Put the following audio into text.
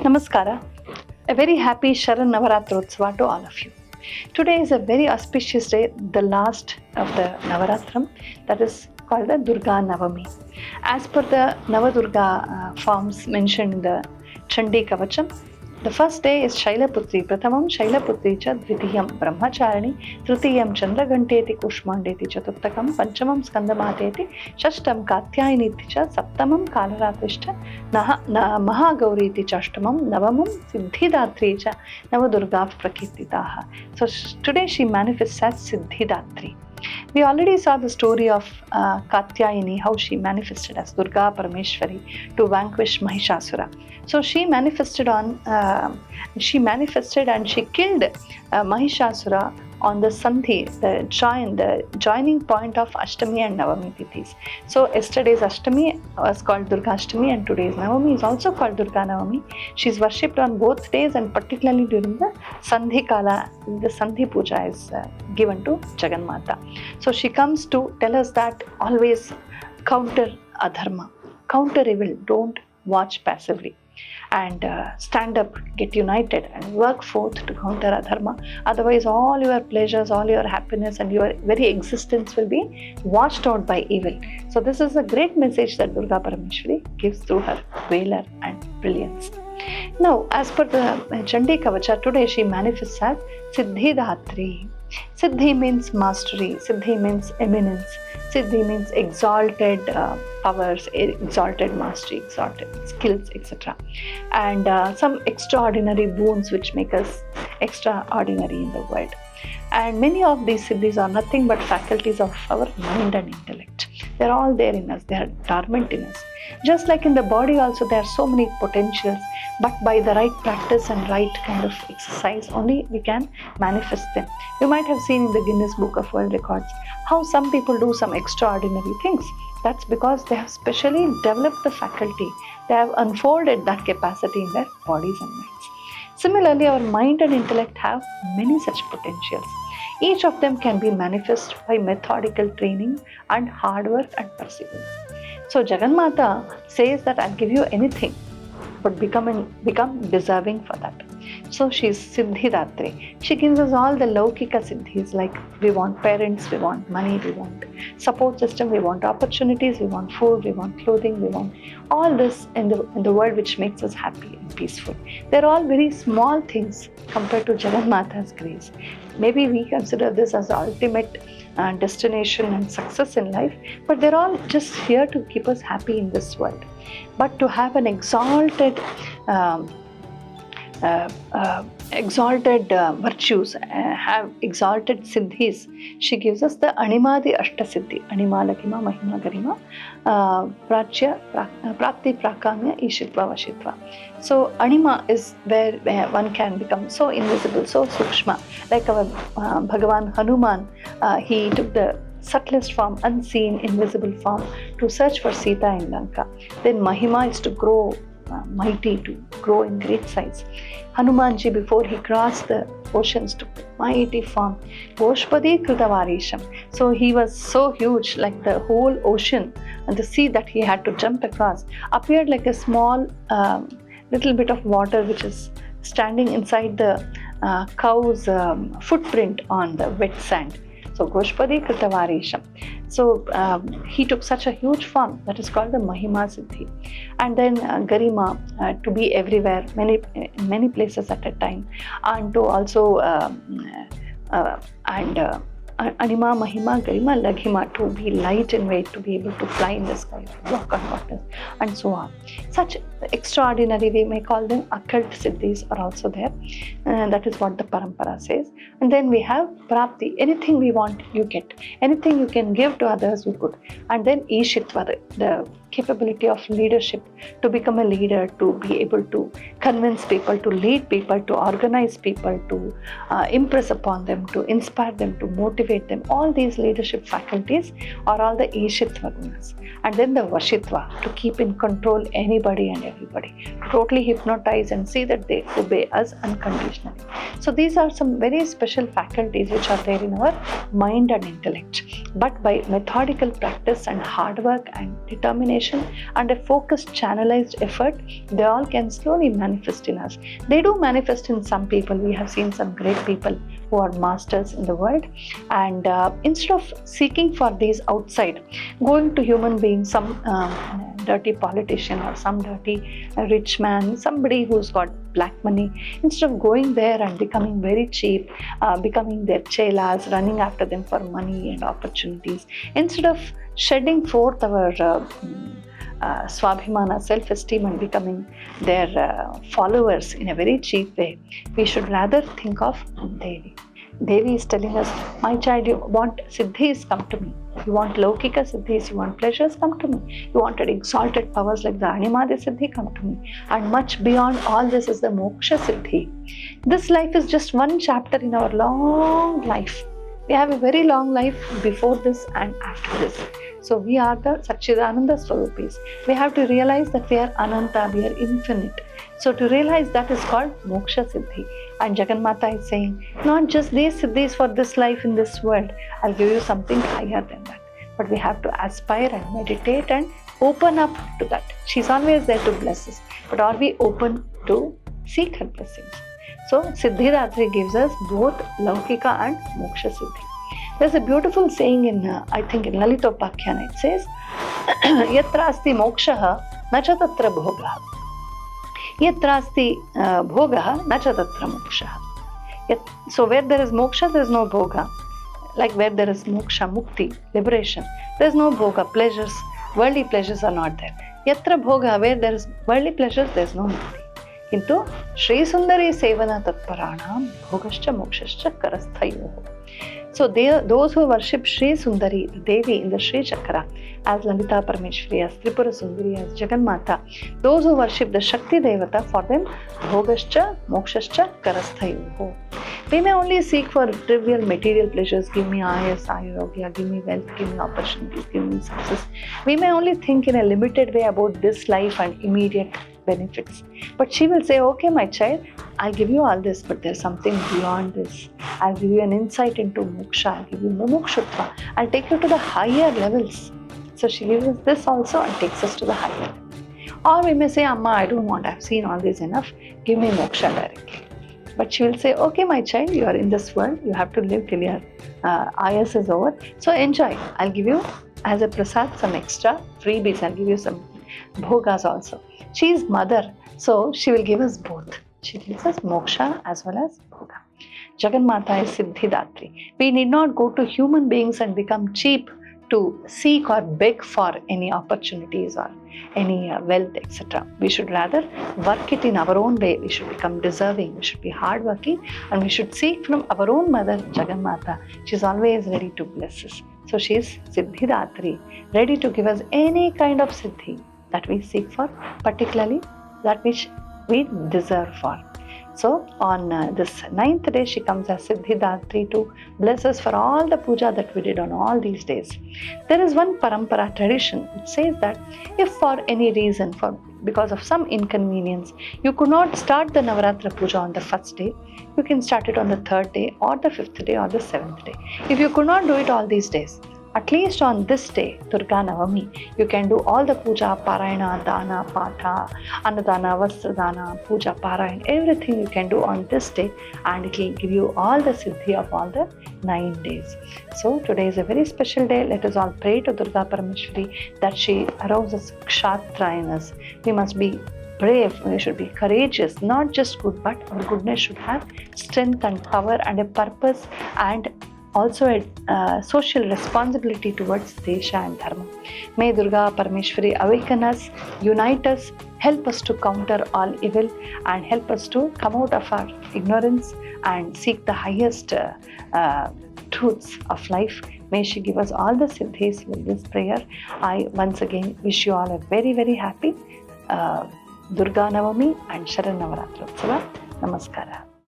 Namaskara. A very happy Sharan Navaratrotsva to all of you. Today is a very auspicious day, the last of the Navaratram, that is called the Durga Navami. As per the Navadurga forms mentioned in the Chandi Kavacham, the first day is Shailaputri, Pratamam Shailaputri cha Dvitiyam Brahmacharani, Trutiyam Chandraghanteti Kushmandeti Chaturtakam, Panchamam Skandamateti, Shashtam Katyayiniti cha Saptamam Kalaratrishta, Mahagauriti Chashtamam, Navamam Siddhidtari cha Navadurga Prakirtitaha. So today she manifests as Siddhidtari. We already saw the story of Katyayini, how she manifested as Durga Parameshwari to vanquish Mahishasura. So she manifested and she killed Mahishasura on the Sandhi, the joining point of Ashtami and Navami Tithis. So yesterday's Ashtami was called Durga Ashtami and today's Navami is also called Durga Navami. She is worshipped on both days and particularly during the Sandhi Kala, the Sandhi Puja is given to Jagannatha. So she comes to tell us that always counter adharma, counter evil, don't watch passively. And stand up, get united and work forth to counter adharma. Otherwise all your pleasures, all your happiness and your very existence will be washed out by evil. So this is a great message that Durga Parameshwari gives through her valor and brilliance. Now as per the Chandi Kavacha, today she manifests as Siddhidtari. Siddhi means mastery, Siddhi means eminence, Siddhi means exalted powers, exalted mastery, exalted skills, etc. And some extraordinary boons which make us extraordinary in the world. And many of these siddhis are nothing but faculties of our mind and intellect. They're all there in us, they are dormant in us. Just like in the body also, there are so many potentials, but by the right practice and right kind of exercise only we can manifest them. You might have seen in the Guinness Book of World Records how some people do some extraordinary things. That's because they have specially developed the faculty. They have unfolded that capacity in their bodies and minds. Similarly, our mind and intellect have many such potentials. Each of them can be manifested by methodical training and hard work and perseverance. So Jagannatha says that I'll give you anything, but become deserving for that. So she is Siddhidtari. She gives us all the Laukika Siddhis, like we want parents, we want money, we want support system, we want opportunities, we want food, we want clothing, we want all this in the world which makes us happy and peaceful. They're all very small things compared to Jagannatha's grace. Maybe we consider this as the ultimate destination and success in life, but they're all just here to keep us happy in this world. But to have an exalted virtues, have exalted siddhis, she gives us the Animadi Ashta Siddhi, Anima, Lakima, Mahima, Garima, Prachya, Prakti, Prakamya, Ishitva, Vashitva. So Anima is where one can become so invisible, so sukshma. Like our Bhagavan Hanuman, he took the subtlest form, unseen, invisible form to search for Sita in Lanka. Then Mahima is to grow mighty, to grow in great size. Hanumanji, before he crossed the oceans, took mighty form. Goshpadi Kritavarisham. So he was so huge, like the whole ocean and the sea that he had to jump across appeared like a small little bit of water which is standing inside the cow's footprint on the wet sand. So Goshpadi Kritavarisham. So he took such a huge form that is called the Mahima Siddhi. And then Garima, to be everywhere, many places at a time, and to also Anima, Mahima, Garima, Laghima, to be light in weight, to be able to fly in the sky, to walk on water, and so on. Such extraordinary, we may call them occult siddhis, are also there. That is what the Parampara says. And then we have Prapti. Anything we want, you get. Anything you can give to others, you could. And then Ishitva, the capability of leadership, to become a leader, to be able to convince people, to lead people, to organize people, to impress upon them, to inspire them, to motivate them. All these leadership faculties are all the Ishitva gunas. And then the Vashitva, to keep in control anybody and everybody, to totally hypnotize and see that they obey us unconditionally. So these are some very special faculties which are there in our mind and intellect. But by methodical practice and hard work and determination and a focused channelized effort, they all can slowly manifest in us. They do manifest in some people. We have seen some great people who are masters in the world, and instead of seeking for these outside, going to human beings, some dirty politician or some dirty rich man, somebody who's got black money, instead of going there and becoming very cheap, becoming their chelas, running after them for money and opportunities, instead of shedding forth our swabhimana, self-esteem, and becoming their followers in a very cheap way, we should rather think of Devi. Devi is telling us, my child, you want siddhis, come to me. You want laukika siddhis, you want pleasures, come to me. You wanted exalted powers like the animadi siddhi, come to me. And much beyond all this is the moksha siddhi. This life is just one chapter in our long life. We have a very long life before this and after this. So we are the Satchidananda Swarupis. We have to realize that we are Ananta, we are infinite. So to realize that is called Moksha Siddhi. And Jagannatha is saying, not just these siddhis for this life in this world, I'll give you something higher than that. But we have to aspire and meditate and open up to that. She's always there to bless us. But are we open to seek her blessings? So Siddhidtari gives us both Laukika and Moksha Siddhi. There's a beautiful saying in, I think in Lalitopakhyan, it says, Yatra asti mokshaha na cha tatra bhogaha. Yatra asti bhogaha na cha tatra mokshaha. So where there is moksha, there is no bhoga. Like where there is moksha, mukti, liberation, there is no bhoga, pleasures, worldly pleasures are not there. Yatra bhoga, where there is worldly pleasures, there is no mukti. Kintu Shri Sundari Sevana Tatparanam Bhogascha Mokshascha Karasthayoho. So those who worship Shri Sundari, the Devi in the Shri Chakra, as Lalita Parameshwari, as Tripura Sundari, as Jagannatha, those who worship the Shakti Devata, for them, Bhogascha Mokshascha Karasthayoho. We may only seek for trivial material pleasures, give me ayas, ayurogya, give me wealth, give me opportunities, give me success. We may only think in a limited way about this life and immediate benefits. But she will say, okay, my child, I'll give you all this, but there's something beyond this. I'll give you an insight into moksha, I'll give you mumukshutva, I'll take you to the higher levels. So she gives us this also and takes us to the higher level. Or we may say, Amma, I don't want, I've seen all this enough, give me moksha directly. But she will say, okay, my child, you are in this world, you have to live till your ayas is over. So enjoy. I'll give you, as a prasad, some extra freebies. I'll give you some bhogas also. She is mother, so she will give us both. She gives us moksha as well as bhoga. Jagannatha is Siddhidtari. We need not go to human beings and become cheap to seek or beg for any opportunities or any wealth, etc. We should rather work it in our own way. We should become deserving. We should be hardworking, and we should seek from our own mother, Jagannatha. She is always ready to bless us. So she is Siddhidtari, ready to give us any kind of siddhi that we seek for, particularly that which we deserve for. So on this 9th day, she comes as Siddhidtari to bless us for all the puja that we did on all these days. There is one parampara tradition which says that if for any reason, because of some inconvenience, you could not start the Navaratra puja on the first day, you can start it on the 3rd day or the 5th day or the 7th day. If you could not do it all these days, at least on this day, Durga Navami, you can do all the puja, parayana, dana, patha, annadana, vastradana, puja, parayan, everything you can do on this day, and it will give you all the siddhi of all the 9 days. So today is a very special day. Let us all pray to Durga Parameshwari that she arouses kshatriya in us. We must be brave, we should be courageous, not just good, but our goodness should have strength and power and a purpose, and also a social responsibility towards Desha and Dharma. May Durga Parameshwari awaken us, unite us, help us to counter all evil, and help us to come out of our ignorance and seek the highest truths of life. May she give us all the siddhis with this prayer. I once again wish you all a very, very happy Durga Navami and Sharan Navaratrotsava. Namaskara.